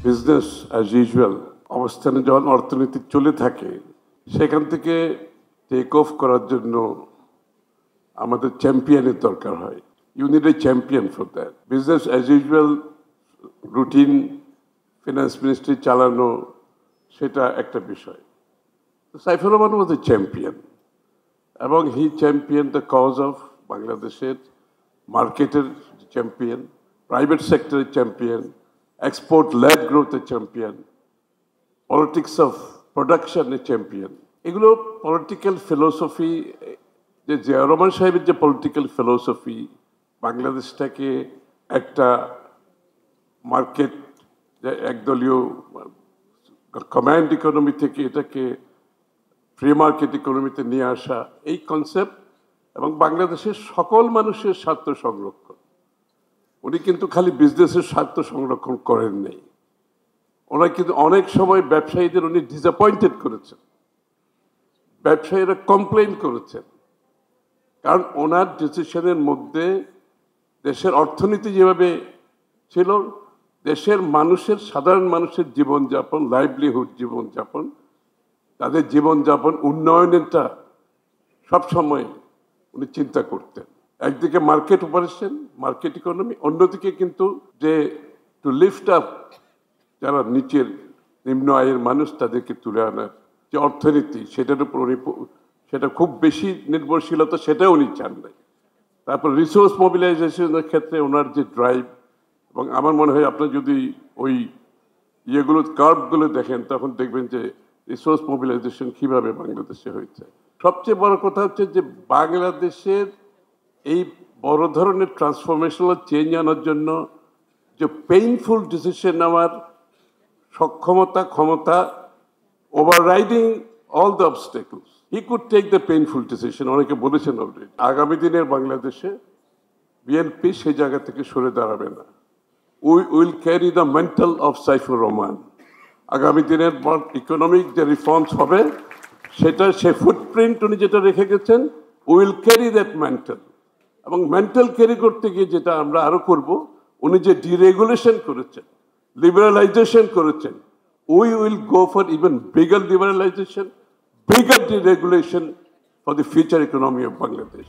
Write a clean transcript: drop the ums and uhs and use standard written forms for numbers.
Business as usual অবস্থানে যখন অর্থনীতি চলে থাকে সেখান থেকে টেক অফ করার জন্য আমাদের চ্যাম্পিয়নের দরকার হয়। You need a champion for that. Business as usual routine finance ministry চালানো সেটা একটা বিষয়। Saifur Rahman was a champion এবং he champion the cause of বাংলাদেশের মার্কেটের চ্যাম্পিয়ন, প্রাইভেট সেক্টরের চ্যাম্পিয়ন, এক্সপোর্ট লেড গ্রোথের চ্যাম্পিয়ন, পলিটিক্স অফ প্রোডাকশনের চ্যাম্পিয়ন। এগুলো পলিটিক্যাল ফিলোসফি, যে জিয়া রহমান সাহেবের যে পলিটিক্যাল ফিলোসফি বাংলাদেশটাকে একটা মার্কেট, একদলীয় কমান্ড ইকোনমি থেকে এটাকে ফ্রি মার্কেট ইকোনমিতে নিয়ে আসা, এই কনসেপ্ট এবং বাংলাদেশের সকল মানুষের স্বার্থ সংরক্ষণ। উনি কিন্তু খালি বিজনেসের স্বার্থ সংরক্ষণ করেন নাই, ওনার কিন্তু অনেক সময় ব্যবসায়ীদের উনি ডিসঅ্যাপয়েন্টেড করেছেন, ব্যবসায়ীরা কমপ্লেন করেছেন, কারণ ওনার ডিসিশনের মধ্যে দেশের অর্থনীতি যেভাবে ছিল, দেশের মানুষের, সাধারণ মানুষের জীবনযাপন, লাইভলিহুড জীবনযাপন, তাদের জীবনযাপন উন্নয়নেরটা সবসময় উনি চিন্তা করতেন। একদিকে মার্কেট অপারেশন, মার্কেট ইকোনমি, অন্যদিকে কিন্তু যে টু লিফট আপ যারা নিচের নিম্ন আয়ের মানুষ তাদেরকে তুলে আনার যে অর্থনীতি, সেটার উপর উনি, সেটা খুব বেশি নির্ভরশীলতা সেটাও উনি চান নাই। তারপর রিসোর্স মোবিলাইজেশনের ক্ষেত্রে ওনার যে ড্রাইভ, এবং আমার মনে হয় আপনার যদি ওই ইয়েগুলো কার্ভগুলো দেখেন তখন দেখবেন যে রিসোর্স মোবিলাইজেশন কীভাবে বাংলাদেশে হয়েছে। সবচেয়ে বড় কথা হচ্ছে যে বাংলাদেশের এই বড় ধরনের ট্রান্সফরমেশনাল চেঞ্জ আনার জন্য যে পেইনফুল ডিসিশন নেওয়ার সক্ষমতা, ক্ষমতা, overriding all the obstacles, he could take the painful decision. অনেকে বলেছেন অলরেডি আগামী দিনের বাংলাদেশে বিএনপি সেই জায়গা থেকে সরে দাঁড়াবে না। We will carry the mental of Saifur Rahman. আগামী দিনের ইকোনমিক যে রিফর্মস হবে সেটা, সে ফুটপ্রিন্ট উনি যেটা রেখে গেছেন, উইল ক্যারি দ্যাট মেন্টাল। এবং মেন্টাল ক্যারি করতে গিয়ে যেটা আমরা আরো করব, উনি যে ডিরেগুলেশন করেছেন, লিবারালাইজেশন করেছেন, we will go for even bigger liberalisation, bigger deregulation for the future economy of Bangladesh.